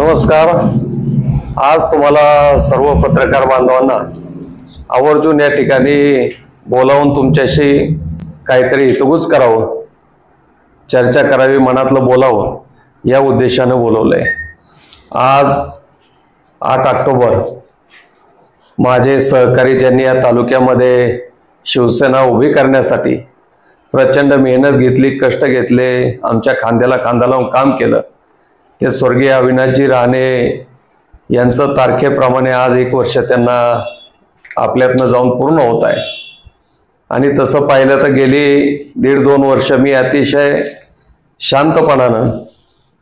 नमस्कार। आज तुम्हाला सर्व पत्रकार बांधवांना आवर्जून या ठिकाणी बोलावून तुमच्याशी काहीतरी हितगुज करावं, चर्चा करावी, मनातलं बोलावं या उद्देशाने बोलवलंय। आज 8 ऑक्टोबर माझे सहकारी ज्यांनी या तालुक्यामध्ये शिवसेना उभी करण्यासाठी प्रचंड मेहनत घेतली, कष्ट घेतले, आमच्या खांद्याला खांदा लावून काम केलं, ते स्वर्गीय अविनाशजी राणे यांचं तारखेप्रमाणे आज 1 वर्ष त्यांना आपल्यातनं जाऊन पूर्ण होत आहे। आणि तसं पाहिलं तर गेली 1.5-2 वर्ष मी अतिशय शांतपणानं,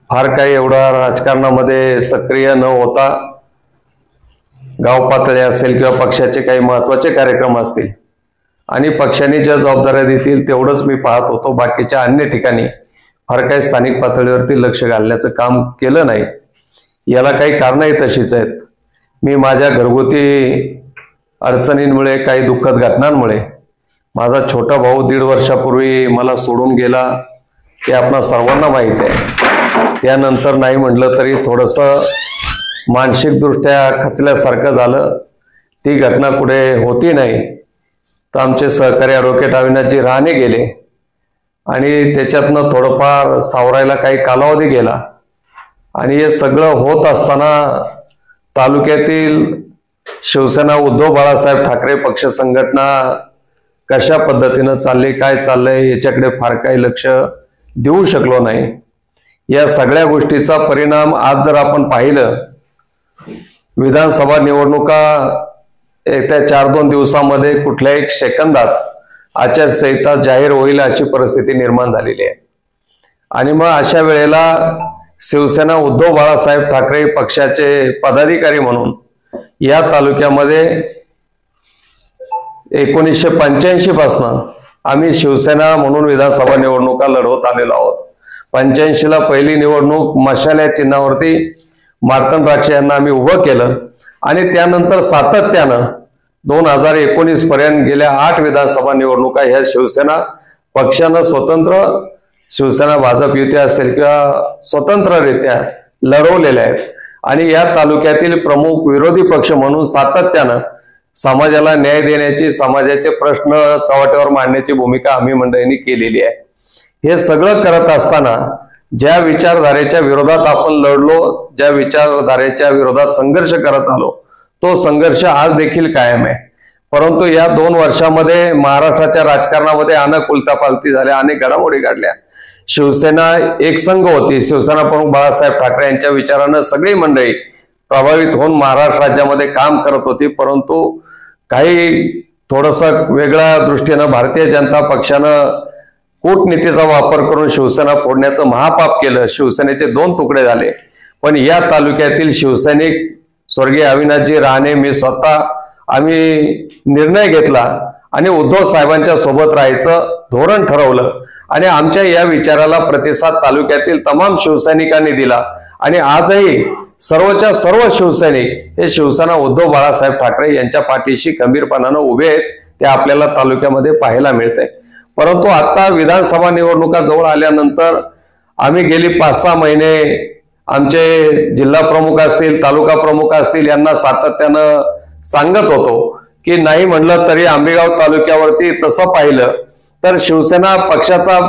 फार काही एवढा राजकारणामध्ये सक्रिय न होता, गाव पातळी असेल किंवा पक्षाचे काही महत्त्वाचे कार्यक्रम असतील आणि पक्षाने ज्या जबाबदाऱ्या देतील तेवढंच मी पाहत होतो। बाकीच्या अन्य ठिकाणी फार काही स्थानिक पातळीवरती लक्ष घालण्याचं काम केलं नाही। याला काही कारणंही तशीच आहेत। मी माझ्या घरगुती अडचणींमुळे, काही दुःखद घटनांमुळे, माझा छोटा भाऊ 1.5 वर्षापूर्वी मला सोडून गेला, ते आपणा सर्वांना माहीत आहे। त्यानंतर नाही म्हटलं तरी थोडंसं मानसिकदृष्ट्या खचल्यासारखं झालं। ती घटना कुठे होती नाही तर आमचे सहकारी ॲडव्होकेट अविनाशजी राणे गेले आणि त्याच्यातनं थोडंफार सावरायला काही कालावधी गेला। आणि हे सगळं होत असताना तालुक्यातील शिवसेना उद्धव बाळासाहेब ठाकरे पक्ष संघटना कशा पद्धतीनं चालली, काय चाललंय याच्याकडे फार काही लक्ष देऊ शकलो नाही। या सगळ्या गोष्टीचा परिणाम आज जर आपण पाहिलं, विधानसभा निवडणुका येत्या 4-2 दिवसामध्ये कुठल्याही सेकंदात आचारसंहिता जाहीर होईल अशी परिस्थिती निर्माण झालेली आहे। आणि मग अशा वेळेला शिवसेना उद्धव बाळासाहेब ठाकरे पक्षाचे पदाधिकारी म्हणून या तालुक्यामध्ये 1985 पासून आम्ही शिवसेना म्हणून विधानसभा निवडणुका लढवत आलेलो आहोत। 85 ला पहिली निवडणूक मशाल या चिन्हावरती मार्तंड राक्षे यांना आम्ही उभं केलं आणि त्यानंतर सातत्यानं 2019 पर्यंत गेल्या 8 विधानसभा निवडणुका ह्या शिवसेना पक्षानं स्वतंत्र, शिवसेना भाजप युती असेल किंवा स्वतंत्ररित्या लढवलेल्या आहेत। आणि या तालुक्यातील प्रमुख विरोधी पक्ष म्हणून सातत्यानं समाजाला न्याय देण्याची, समाजाचे प्रश्न चव्हाट्यावर मांडण्याची भूमिका आम्ही मंडळींनी केलेली आहे। हे सगळं करत असताना ज्या विचारधारेच्या विरोधात आपण लढलो, ज्या विचारधारेच्या विरोधात संघर्ष करत आलो, तो संघर्ष आज देखील कायम आहे। परंतु या 2 वर्षामध्ये महाराष्ट्राच्या राजकारणामध्ये अनेक उलथापालथी झाल्या, अनेक घडामोडी घडल्या। शिवसेना एक संघ होती, शिवसेना प्रमुख बाळासाहेब ठाकरे यांच्या विचारानं सगळी मंडळी प्रभावित होऊन महाराष्ट्र राज्यामध्ये काम करत होती। परंतु काही थोडंसं वेगळ्या दृष्टीनं भारतीय जनता पक्षानं कूटनीतीचा वापर करून शिवसेना फोडण्याचं महापाप केलं। शिवसेनेचे 2 तुकडे झाले। पण या तालुक्यातील शिवसैनिक स्वर्गीय अविनाशजी राणे, मी स्वतः आम्ही निर्णय घेतला आणि उद्धव साहेबांच्या सोबत राहायचं धोरण ठरवलं आणि आमच्या या विचाराला प्रतिसाद तालुक्यातील तमाम शिवसैनिकांनी दिला। आणि आजही सर्वच्या सर्व शिवसैनिक हे शिवसेना उद्धव बाळासाहेब ठाकरे यांच्या पाठीशी खंबीरपणानं उभे आहेत, ते आपल्याला तालुक्यामध्ये पाहायला मिळतंय। परंतु आता विधानसभा निवडणुका जवळ आल्यानंतर आम्ही गेली 5-6 महिने आमचे जिल्हा प्रमुख असतील, तालुका प्रमुख असतील, यांना सातत्यानं सांगत होतो की नाही म्हणलं तरी आंबेगाव तालुक्यावरती तसं पाहिलं तर शिवसेना पक्षाचा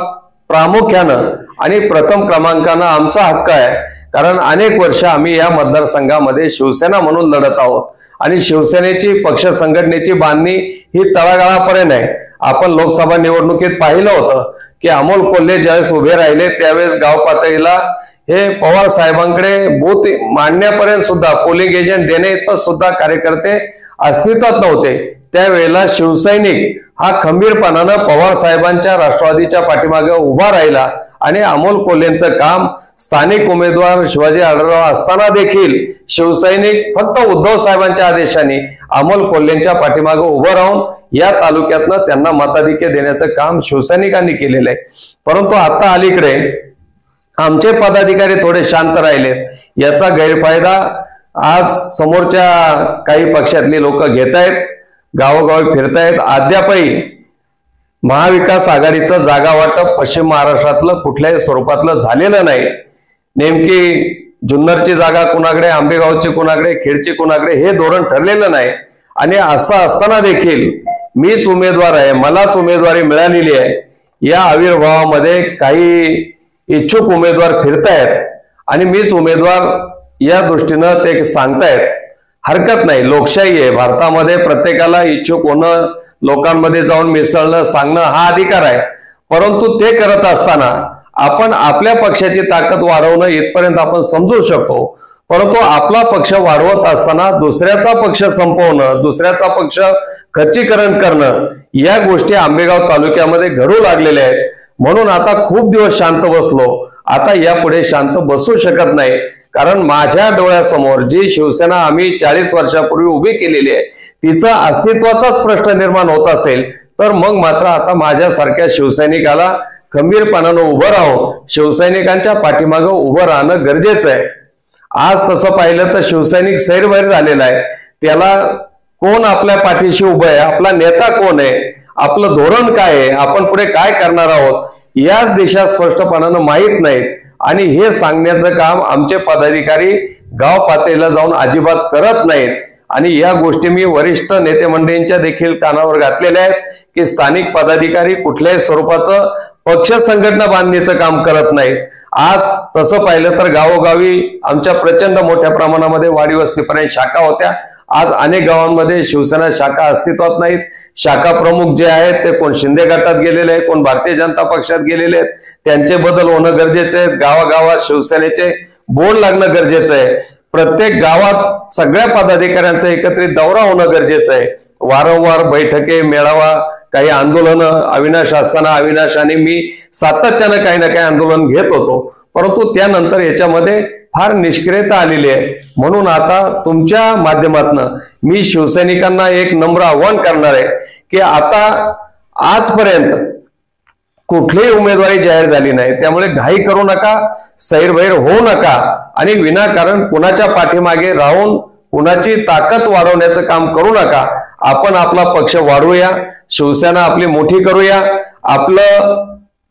प्रामुख्यानं आणि प्रथम क्रमांकानं आमचा हक्क आहे। कारण अनेक वर्ष आम्ही या मतदारसंघामध्ये शिवसेना म्हणून लढत आहोत आणि शिवसेनेची पक्ष संघटनेची बांधणी ही तळागाळापर्यंत आहे। आपण लोकसभा निवडणुकीत पाहिलं होतं की अमोल कोल्हे ज्यावेळेस उभे राहिले त्यावेळेस गाव पातळीला हे पवार साहेबांकडे बूथ मांडण्यापर्यंत सुद्धा, पोलिंग एजंट देण्याइतपत सुद्धा कार्यकर्ते अस्तित्वात नव्हते। त्यावेळेला शिवसैनिक हा खंबीरपणानं पवार साहेबांच्या राष्ट्रवादीच्या पाठीमागे उभा राहिला आणि अमोल कोल्हेंचं काम, स्थानिक उमेदवार शिवाजी आढळराव असताना देखील शिवसैनिक फक्त उद्धव साहेबांच्या आदेशाने अमोल कोल्हेंच्या पाठीमागे उभं राहून या तालुक्यातनं त्यांना मताधिक्य देण्याचं काम शिवसैनिकांनी केलेलं आहे। परंतु आता अलीकडे आमचे पदाधिकारी थोडे शांत राहिलेत, याचा गैरफायदा आज समोरच्या काही पक्षातली लोक घेत आहेत, गावोगावी फिरतायत। अद्यापही महाविकास आघाडीचं जागा वाटप पश्चिम महाराष्ट्रातलं कुठल्याही स्वरूपातलं झालेलं नाही। नेमकी जुन्नरची जागा कुणाकडे, आंबेगावची कुणाकडे, खेडची कुणाकडे, हे धोरण ठरलेलं नाही. आणि असं असताना देखील मीच उमेदवार आहे, मलाच उमेदवारी मिळालेली आहे, या आविर्भावामध्ये काही इच्छुक उमेदवार फिरतायत आणि मीच उमेदवार या दृष्टीनं ते सांगतायत. हरकत नाही, लोकशाही आहे भारतामध्ये, प्रत्येकाला इच्छुक होणं, लोकांमध्ये जाऊन मिसळणं, सांगणं हा अधिकार आहे. परंतु ते करत असताना आपण आपल्या पक्षाची ताकद वाढवणं इथपर्यंत आपण समजू शकतो. परंतु आपला पक्ष वाढवत असताना दुसऱ्याचा पक्ष संपवणं, दुसऱ्याचा पक्ष खच्चीकरण करणं, या गोष्टी आंबेगाव तालुक्यामध्ये घडू लागलेल्या आहेत. म्हणून आता खूप दिवस शांत बसलो, आता यापुढे शांत बसू शकत नाही. कारण माझ्या डोळ्यासमोर जी शिवसेना आम्ही 40 वर्षापूर्वी उभी केलेली आहे, तिचा अस्तित्वाचाच प्रश्न निर्माण होत असेल तर मग मात्र आता माझ्यासारख्या शिवसैनिकाला खंबीरपणानं उभं राहून शिवसैनिकांच्या पाठीमागं उभं राहणं गरजेचं आहे. आज तसं पाहिलं तर शिवसैनिक सैरभैर झालेला आहे. त्याला कोण आपल्या पाठीशी उभं आहे, आपला नेता कोण आहे, आपलं धोरण काय आहे, आपण पुढे काय करणार आहोत, याच दिशा स्पष्टपणानं माहीत नाहीत. आणि हे सांगण्याचं काम आमचे पदाधिकारी गाव पातळीला जाऊन अजिबात करत नाहीत. आणि या गोष्टी मी वरिष्ठ नेते मंडळींच्या देखील कानावर घातलेल्या आहेत की स्थानिक पदाधिकारी कुठल्याही स्वरूपाचं पक्ष संघटना बांधणीचं काम करत नाहीत. आज तसं पाहिलं तर गावोगावी आमच्या प्रचंड मोठ्या प्रमाणामध्ये वाडी वस्तीपर्यंत शाखा होत्या. आज अनेक गावांमध्ये शिवसेना शाखा अस्तित्वात नाहीत. शाखा प्रमुख जे आहेत ते कोण शिंदे गटात गेलेले आहेत, कोण भारतीय जनता पक्षात गेलेले आहेत. त्यांचे बदल होणं गरजेचे आहे. गावागावात शिवसेनेचे बोर्ड लागणं गरजेचं आहे. प्रत्येक गावात सगळ्या पदाधिकाऱ्यांचा एकत्रित दौरा होणं गरजेचं आहे. वारंवार बैठके, मेळावा, काही आंदोलनं, अविनाश असताना अविनाश आणि मी सातत्यानं काही ना काही आंदोलन घेत होतो. परंतु त्यानंतर याच्यामध्ये फार निष्क्रियता आलेली आहे. म्हणून आता तुमच्या माध्यमातून मी शिवसैनिकांना एक नम्र आव्हान करणार आहे की आता आजपर्यंत कुठलीही उमेदवारी जाहीर झाली नाही, त्यामुळे घाई करू नका, सैरभैर होऊ नका आणि विनाकारण कुणाच्या पाठीमागे राहून कुणाची ताकद वाढवण्याचं काम करू नका. आपण आपला पक्ष वाढवूया, शिवसेना आपली मोठी करूया. आपलं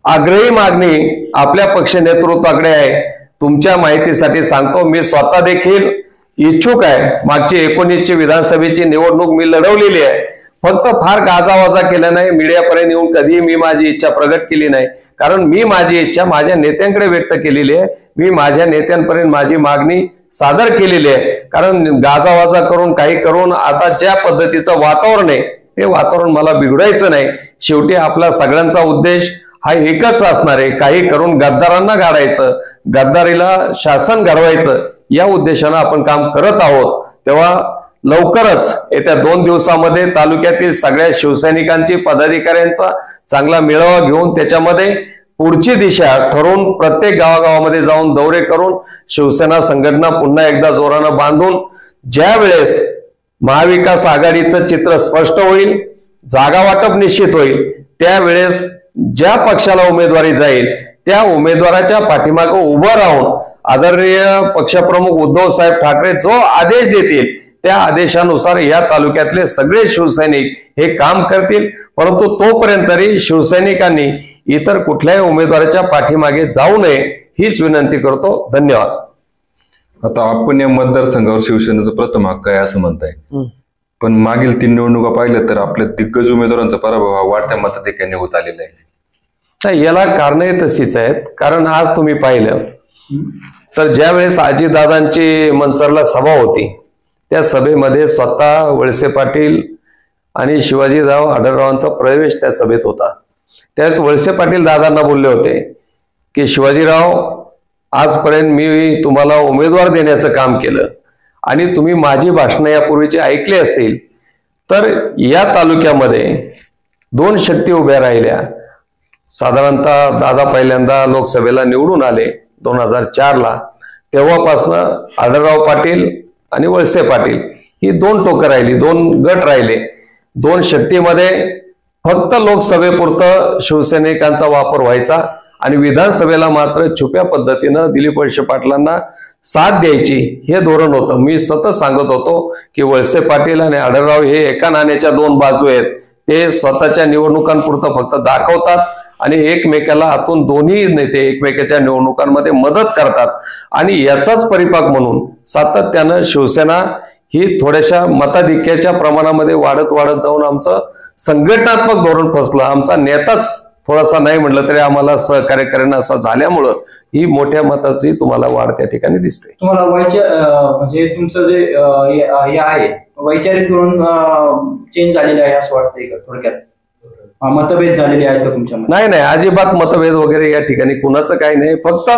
आग्रही मागणी आपल्या पक्ष नेतृत्वाकडे आहे. तुमच्या माहितीसाठी सांगतो, मी स्वतः देखील इच्छुक आहे. मागची 19ची विधानसभेची निवडणूक मी लढवलेली आहे. फक्त फार गाजावाजा केला नाही, मीडियापर्यंत येऊन कधी मी माझी इच्छा प्रगट केली नाही. कारण मी माझी इच्छा माझ्या नेत्यांकडे व्यक्त केलेली आहे. मी माझ्या नेत्यांपर्यंत माझी मागणी सादर केलेली आहे. कारण गाजावाजा करून काही करून आता ज्या पद्धतीचं वातावरण आहे ते वातावरण मला बिघडायचं नाही. शेवटी आपला सगळ्यांचा उद्देश हा एकच असणार आहे, काही करून गद्दारांना गाडायचं, गद्दारीला शासन घडवायचं, या उद्देशानं आपण काम करत आहोत. तेव्हा लवकरच येत्या 2 दिवसामध्ये तालुक्यातील सगळ्या शिवसैनिकांची, पदाधिकाऱ्यांचा चांगला मेळावा घेऊन त्याच्यामध्ये पुढची दिशा ठरवून प्रत्येक गावागावामध्ये जाऊन दौरे करून शिवसेना संघटना पुन्हा एकदा जोरानं बांधून ज्या वेळेस महाविकास आघाडीचं चित्र स्पष्ट होईल, जागा वाटप निश्चित होईल, त्यावेळेस ज्या पक्षाला उमेदवारी जाईल त्या उमेदवाराच्या पाठीमागे उभं राहून आदरणीय पक्षप्रमुख उद्धव साहेब ठाकरे जो आदेश देतील त्या आदेशानुसार या तालुक्यातले सगळे शिवसैनिक हे काम करतील. परंतु तोपर्यंत तरी शिवसैनिकांनी इतर कुठल्याही उमेदवाराच्या पाठीमागे जाऊ नये हीच विनंती करतो. धन्यवाद. आता आपण या मतदारसंघावर शिवसेनेचा प्रथम हक्क आहे असं म्हणताय, पण मागील 3 निवडणुका पाहिल्या तर आपल्या दिग्गज उमेदवारांचा पराभव हा वाढत्या मताधिक्याने होत आलेला आहे. याला कारणे तशीच आहेत. कारण आज तुम्ही पाहिलं तर ज्या वेळेस अजितदादांची मनसरला सभा होती त्या सभेमध्ये स्वतः वळसे पाटील आणि शिवाजीराव आढळरावांचा प्रवेश त्या सभेत होता. त्यावेळेस वळसे पाटील दादांना बोलले होते की शिवाजीराव, आजपर्यंत मी तुम्हाला उमेदवार देण्याचं काम केलं आणि तुम्ही माझी भाषणं यापूर्वीची ऐकली असतील तर या तालुक्यामध्ये 2 शक्ती उभ्या राहिल्या. साधारणतः दादा पहिल्यांदा लोकसभेला निवडून आले 2004ला. तेव्हापासनं आढळराव पाटील आणि वळसे पाटील ही 2 टोकं राहिली, 2 गट राहिले. 2 शक्तीमध्ये फक्त लोकसभेपुरतं शिवसैनिकांचा वापर व्हायचा आणि विधानसभेला मात्र छुप्या पद्धतीनं दिलीप वळसे पाटलांना साथ द्यायची हे धोरण होतं. मी सतत सांगत होतो की वळसे पाटील आणि आढळराव हे एका नाण्याच्या 2 बाजू आहेत. ते स्वतःच्या निवडणुकांपुरतं फक्त दाखवतात आणि एकमेकाला आतून दोन्ही नेते एकमेकाच्या निवडणुकांमध्ये मदत करतात आणि याचाच परिपाक म्हणून सातत्यानं शिवसेना ही थोड्याशा मताधिक्याच्या प्रमाणामध्ये वाढत जाऊन आमचं संघटनात्मक धोरण फसलं. आमचा नेताच थोडासा नाही म्हटलं तरी आम्हाला सहकार्य करणं असं झाल्यामुळं ही मोठ्या मताची तुम्हाला वाढ त्या ठिकाणी दिसते. तुम्हाला म्हणजे तुमचं जे हे आहे वैचारिक धोरण चेंज झालेलं आहे असं वाटतंय का? थोडक्यात मतभेद झालेले आहेत का तुमच्यामध्ये? नाही, अजिबात मतभेद वगैरे या ठिकाणी कुणाचं काही नाही. फक्त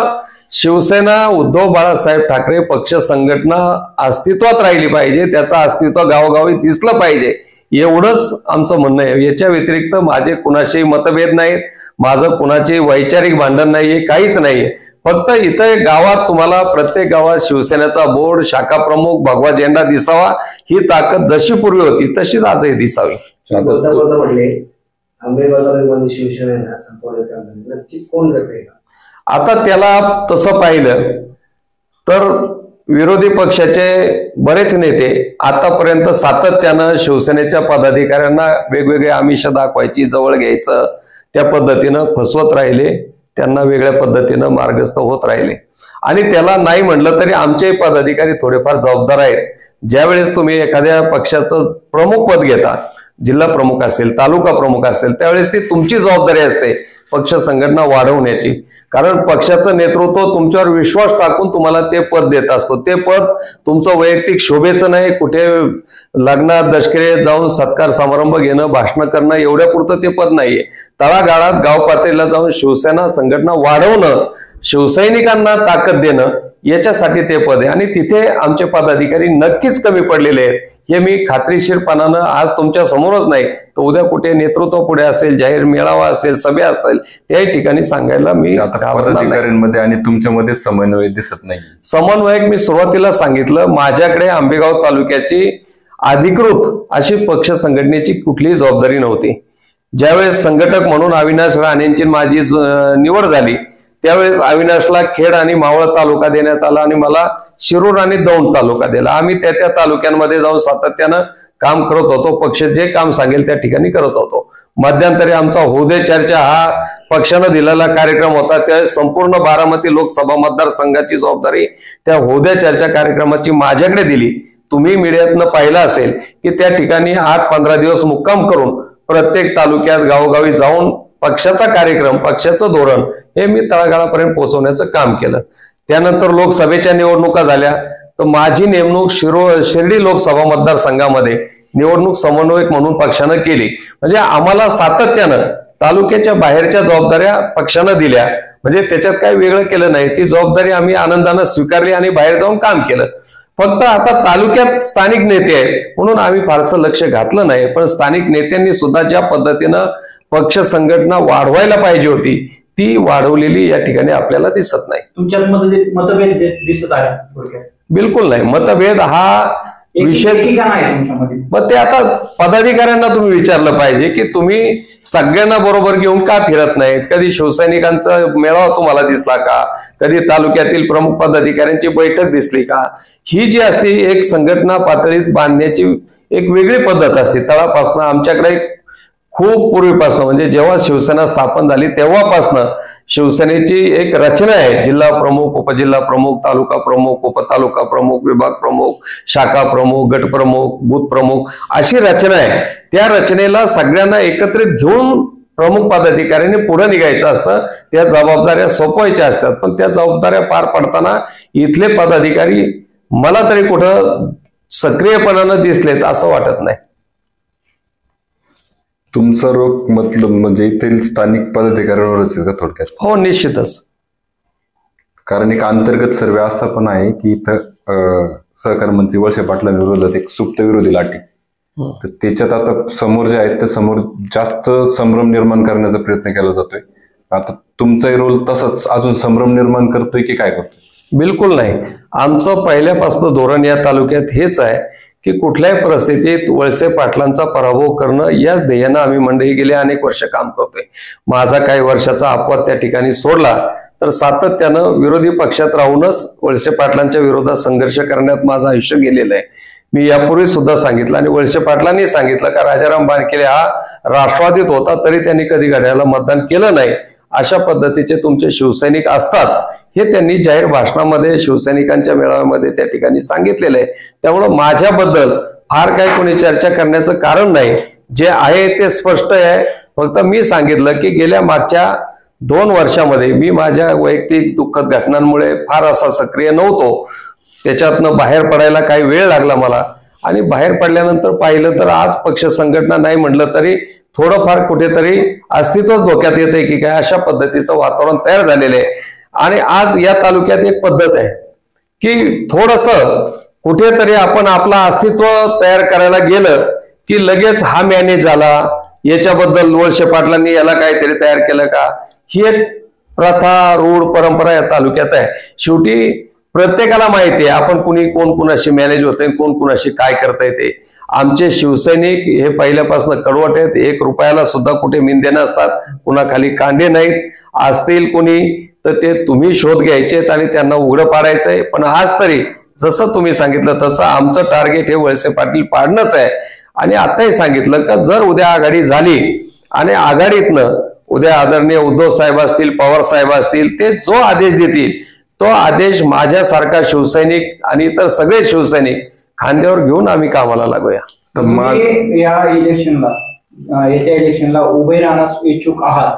शिवसेना उद्धव बाळासाहेब ठाकरे पक्ष संघटना अस्तित्वात राहिली पाहिजे, त्याचं अस्तित्व गावोगावी दिसलं पाहिजे एवढंच आमचं म्हणणं आहे. याच्या व्यतिरिक्त माझे कुणाशी मतभेद नाहीत, माझं कुणाचे वैचारिक भांडण नाहीये, काहीच नाहीये. फक्त इथं गावात तुम्हाला प्रत्येक गावात शिवसेनेचा बोर्ड, शाखा प्रमुख, भगवा झेंडा दिसावा, ही ताकद जशी पूर्वी होती तशीच आजही दिसावी. शिवसेना नक्की कोण करते? आता त्याला तसं पाहिलं तर विरोधी पक्षाचे बरेच नेते आतापर्यंत सातत्यानं शिवसेनेच्या पदाधिकाऱ्यांना वेगवेगळे आमिष दाखवायची, जवळ घ्यायचं, त्या पद्धतीनं फसवत राहिले, त्यांना वेगळ्या पद्धतीनं मार्गस्थ होत राहिले. आणि त्याला नाही म्हटलं तरी आमचे पदाधिकारी थोडेफार जबाबदार आहेत. ज्यावेळेस तुम्ही एखाद्या पक्षाचं प्रमुख पद घेता, जिल्हा प्रमुख असेल, तालुका प्रमुख असेल, त्यावेळेस ती तुमची जबाबदारी असते पक्ष संघटना वाढवण्याची. कारण पक्षाचं नेतृत्व तुमच्यावर विश्वास टाकून तुम्हाला ते पद देत असतो. ते पद तुमचं वैयक्तिक शोभेचं नाही, कुठे लग्नात दशकरे जाऊन सत्कार समारंभ घेणं, भाषण करणं एवढ्यापुरतं ते पद नाहीये. तळागाळात गाव पातळीला जाऊन शिवसेना संघटना वाढवणं, शिवसैनिकांना ताकद देणं, याच्यासाठी ते पद आहे. आणि तिथे आमचे पदाधिकारी नक्कीच कमी पडलेले आहेत. हे मी खात्रीशीरपणानं आज तुमच्या समोरच नाही तर उद्या कुठे नेतृत्व पुढे असेल, जाहीर मेळावा असेल, सभा असेल, त्याही ठिकाणी सांगायला मी पदाधिकाऱ्यांमध्ये आणि तुमच्यामध्ये समन्वय दिसत नाही. समन्वयक मी सुरुवातीला सांगितलं, माझ्याकडे आंबेगाव तालुक्याची अधिकृत अशी पक्ष संघटनेची कुठलीही जबाबदारी नव्हती. ज्यावेळेस संघटक म्हणून अविनाश राणेंची माझी निवड झाली त्यावेळेस अविनाशला खेड आणि मावळ तालुका देण्यात आला आणि मला शिरूर आणि दौंड तालुका दिला. आम्ही त्या तालुक्यांमध्ये जाऊन सातत्यानं काम करत होतो. पक्ष जे काम सांगेल त्या ठिकाणी करत होतो. मध्यंतरी आमचा होदे चर्चा हा पक्षानं दिलेला कार्यक्रम होता. त्या संपूर्ण बारामती लोकसभा मतदारसंघाची जबाबदारी त्या होदे चर्चा कार्यक्रमाची माझ्याकडे दिली. तुम्ही मीडियातनं पाहिलं असेल की त्या ठिकाणी 8-15 दिवस मुक्काम करून प्रत्येक तालुक्यात गावोगावी जाऊन पक्षाचा कार्यक्रम, पक्षाचं धोरण हे मी तळागाळापर्यंत पोहोचवण्याचं काम केलं. त्यानंतर लोकसभेच्या निवडणुका झाल्या तर माझी नेमणूक शिर्डी लोकसभा मतदारसंघामध्ये निवडणूक समन्वयक म्हणून पक्षानं केली. म्हणजे आम्हाला सातत्यानं तालुक्याच्या बाहेरच्या जबाबदाऱ्या पक्षानं दिल्या. म्हणजे त्याच्यात काही वेगळं केलं नाही. ती जबाबदारी आम्ही आनंदानं स्वीकारली आणि बाहेर जाऊन काम केलं. फक्त आता तालुक्यात स्थानिक नेते आहेत म्हणून आम्ही फारसं लक्ष घातलं नाही. पण स्थानिक नेत्यांनी सुद्धा ज्या पद्धतीनं पक्ष संघटना वाढवायला पाहिजे होती ती वाढवलेली या ठिकाणी आपल्याला दिसत नाही. तुमच्यात मतभेद दिसत आहे? बिलकुल नाही. मतभेद हा विषय मग ते आता पदाधिकाऱ्यांना तुम्ही विचारलं पाहिजे की तुम्ही सगळ्यांना बरोबर घेऊन का फिरत नाहीत. कधी शिवसैनिकांचा मेळावा तुम्हाला दिसला का? कधी तालुक्यातील प्रमुख पदाधिकाऱ्यांची बैठक दिसली का? ही जी असते एक संघटना पातळीत बांधण्याची एक वेगळी पद्धत असते. तळापासनं आमच्याकडे खूप पूर्वीपासनं म्हणजे जेव्हा शिवसेना स्थापन झाली तेव्हापासनं शिवसेनेची एक रचना आहे. जिल्हा प्रमुख, उपजिल्हा प्रमुख, तालुका प्रमुख, उपतालुका प्रमुख, विभाग प्रमुख, शाखा प्रमुख, गट प्रमुख, बूथ प्रमुख अशी रचना आहे. त्या रचनेला सगळ्यांना एकत्रित घेऊन प्रमुख पदाधिकाऱ्यांनी पुढे निघायचं असतं. त्या जबाबदाऱ्या सोपवायच्या असतात. पण त्या जबाबदाऱ्या पार पडताना इथले पदाधिकारी मला तरी कुठं सक्रियपणानं दिसलेत असं वाटत नाही. तुमचा रोग मतलब म्हणजे येथील स्थानिक पदाधिकाऱ्यांवरच आहे का थोडक्यात? हो, निश्चितच. कारण एक अंतर्गत सर्वे असा पण आहे की इथं सहकार मंत्री वळसे पाटलांविरोधात एक सुप्त विरोधी लाटी, तर त्याच्यात आता समोर जे आहेत त्या समोर जास्त संभ्रम निर्माण करण्याचा प्रयत्न केला जातोय. आता तुमचाही रोल तसाच अजून संभ्रम निर्माण करतोय की काय करतोय? बिलकुल नाही. आमचं पहिल्यापासून धोरण या तालुक्यात हेच आहे की कुठल्याही परिस्थितीत वळसे पाटलांचा पराभव करणं याच ध्येयानं आम्ही मंडळी गेले अनेक वर्ष काम करतोय. माझा काही वर्षाचा अपवाद त्या ठिकाणी सोडला तर सातत्यानं विरोधी पक्षात राहूनच वळसे पाटलांच्या विरोधात संघर्ष करण्यात माझं आयुष्य गेलेलं आहे. मी यापूर्वी सुद्धा सांगितलं आणि वळसे पाटलांनी सांगितलं का राजाराम बारकेले हा राष्ट्रवादीत होता तरी त्यांनी कधी घड्याळाला मतदान केलं नाही. अशा पद्धतीचे तुमचे शिवसैनिक असतात हे त्यांनी जाहीर भाषणामध्ये शिवसैनिकांच्या मेळाव्यामध्ये त्या ठिकाणी सांगितलेलं आहे. त्यामुळं माझ्याबद्दल फार काही कोणी चर्चा करण्याचं कारण नाही. जे आहे ते स्पष्ट आहे. फक्त मी सांगितलं की गेल्या मागच्या 2 वर्षामध्ये मी माझ्या वैयक्तिक दुःखद घटनांमुळे फार असा सक्रिय नव्हतो. त्याच्यातनं बाहेर पडायला काही वेळ लागला मला आणि बाहेर पडल्यानंतर पाहिलं तर आज पक्ष संघटना नाही म्हटलं तरी थोडंफार कुठेतरी अस्तित्वच धोक्यात येते की काय अशा पद्धतीचं वातावरण तयार झालेलं आहे. आणि आज या तालुक्यात एक पद्धत आहे की थोडस कुठेतरी आपण आपलं अस्तित्व तयार करायला गेलं की लगेच हा मॅनेज झाला, याच्याबद्दल वळसे पाटलांनी याला काहीतरी तयार केलं का, ही एक प्रथा रूढ परंपरा या तालुक्यात आहे. शेवटी प्रत्येकाला माहिती आहे आपण कोण कुणाशी मॅनेज होते, कोण कुणाशी काय करता येते. आमचे शिवसैनिक हे पहिल्यापासून कडवट आहेत. 1 रुपयाला सुद्धा कुठे मिंदे नसतात, कुणाखाली कांडे नाहीत. असतील कोणी तर ते तुम्ही शोध घ्यायचेत आणि त्यांना उघडं पाडायचंय. पण आज तरी जसं तुम्ही सांगितलं तसं आमचं टार्गेट हे वळसे पाटील पाडणंच आहे. आणि आताही सांगितलं का जर उद्या आघाडी झाली आणि आघाडीतनं उद्या आदरणीय उद्धव साहेब असतील, पवार साहेब असतील, ते जो आदेश देतील तो आदेश माझ्यासारखा शिवसैनिक आणि इतर सगळे शिवसैनिक खांद्यावर घेऊन आम्ही कामाला लागूया. या इलेक्शनला येत्या इलेक्शनला उभे राहण्यास इच्छुक आहात?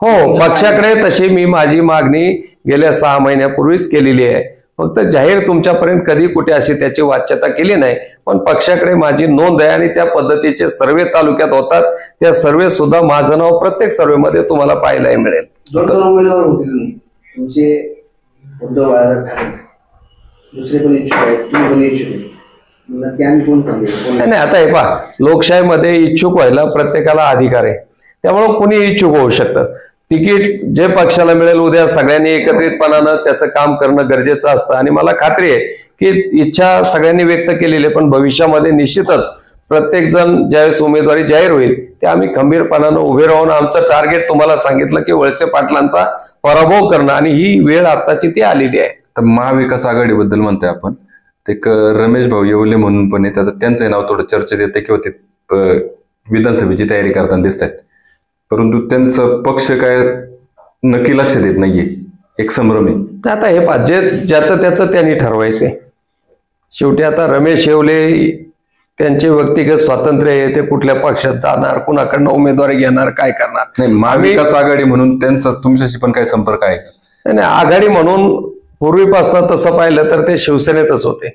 हो, पक्षाकडे तशी मी माझी मागणी गेल्या 6 महिन्यापूर्वीच केलेली आहे. फक्त जाहीर तुमच्यापर्यंत कधी कुठे अशी त्याची वाच्यता केली नाही. पण पक्षाकडे माझी नोंद आहे आणि त्या पद्धतीचे सर्वे तालुक्यात होतात. त्या सर्वे सुद्धा माझं नाव प्रत्येक सर्वेमध्ये तुम्हाला पाहायलाही मिळेल. दोन उमेदवार होते तुमचे उद्धव बाळासाहेब ठाकरे, दुसरे पण इच्छुक आहेत, तुम्ही पण इच्छुक आहे. नक्की आम्ही कोण थांबेल? नाही, आता हे पहा, लोकशाहीमध्ये इच्छुक व्हायला प्रत्येकाला अधिकार आहे. त्यामुळं कुणी इच्छुक होऊ शकतं. तिकीट जे पक्षाला मिळेल उद्या सगळ्यांनी एकत्रितपणानं त्याचं काम करणं गरजेचं असतं. आणि मला खात्री आहे की इच्छा सगळ्यांनी व्यक्त केलेली आहे. पण भविष्यामध्ये निश्चितच प्रत्येक जण ज्यावेळेस उमेदवारी जाहीर होईल ते आम्ही खंबीरपणानं उभे राहून आमचं टार्गेट तुम्हाला सांगितलं की वळसे पाटलांचा पराभव करणं आणि ही वेळ आताची ती आलेली आहे. तर महाविकास आघाडीबद्दल म्हणतोय आपण, ते रमेश भाऊ येवले म्हणून पण आहे, त्यांचं नाव थोडं चर्चेत येते किंवा ते विधानसभेची तयारी करताना दिसत आहेत. परंतु त्यांचं पक्ष काय नक्की लक्षात येत नाहीये, एक संभ्रम आहे. आता हे पहा, ज्याचं त्याचं त्यांनी ठरवायचंय. शेवटी आता रमेश येवले त्यांचे व्यक्तिगत स्वातंत्र्य आहे, ते कुठल्या पक्षात जाणार, कुणाकडनं उमेदवारी घेणार, काय करणार. नाही, महाविकास आघाडी म्हणून त्यांचा तुमच्याशी पण काही संपर्क आहे का? नाही, आघाडी म्हणून पूर्वीपासून तसं पाहिलं तर ते शिवसेनेतच होते.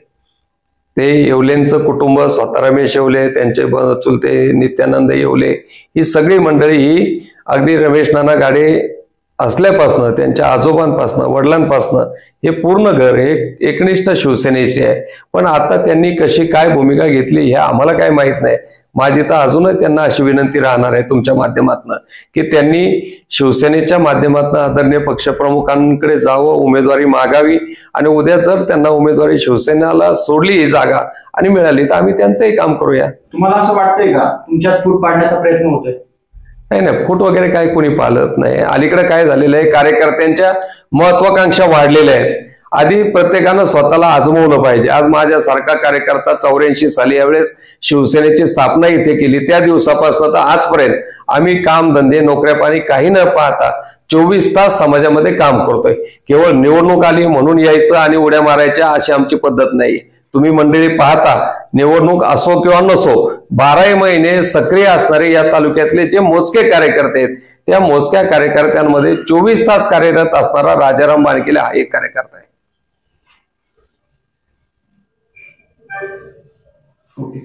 ते येवलेंचं कुटुंब, स्वतः रमेश येवले, त्यांचे चुलते नित्यानंद येवले, ही सगळी मंडळी ही अगदी रमेश नाना गाडे असल्यापासनं, त्यांच्या आजोबांपासनं, वडिलांपासनं हे पूर्ण घर हे एकनिष्ठ शिवसेनेशी आहे. पण आता त्यांनी कशी काय भूमिका घेतली हे आम्हाला काय माहित नाही. माझी तर अजूनही त्यांना अशी विनंती राहणार आहे तुमच्या माध्यमातून की त्यांनी शिवसेनेच्या माध्यमातून आदरणीय पक्षप्रमुखांकडे जावं, उमेदवारी मागावी आणि उद्या जर त्यांना उमेदवारी शिवसेनेला सोडली ही जागा आणि मिळाली तर आम्ही त्यांचंही काम करूया. तुम्हाला असं वाटतंय का तुमच्यात फूट पाडण्याचा प्रयत्न होतोय? नाही, फूट वगैरे काय कोणी पाळत नाही. अलीकडे काय झालेलं आहे, कार्यकर्त्यांच्या महत्वाकांक्षा वाढलेल्या आहेत. आधी प्रत्येकानं स्वतःला आजमवलं पाहिजे. आज माझ्यासारखा कार्यकर्ता 84 साली यावेळेस शिवसेनेची स्थापना इथे केली, त्या दिवसापासून तर आजपर्यंत आम्ही काम धंदे नोकऱ्या पाणी काही न पाहता 24 तास समाजामध्ये काम करतोय. केवळ निवडणूक आली म्हणून यायचं आणि उड्या मारायच्या अशी आमची पद्धत नाही. तुम्ही मंडळी पाहता, निवडणूक असो किंवा नसो, 12 महिने सक्रिय असणारे या तालुक्यातले जे मोजके कार्यकर्ते आहेत, त्या मोजक्या कार्यकर्त्यांमध्ये 24 तास कार्यरत असणारा राजाराम बारकेले हा एक कार्यकर्ता आहे. ओके.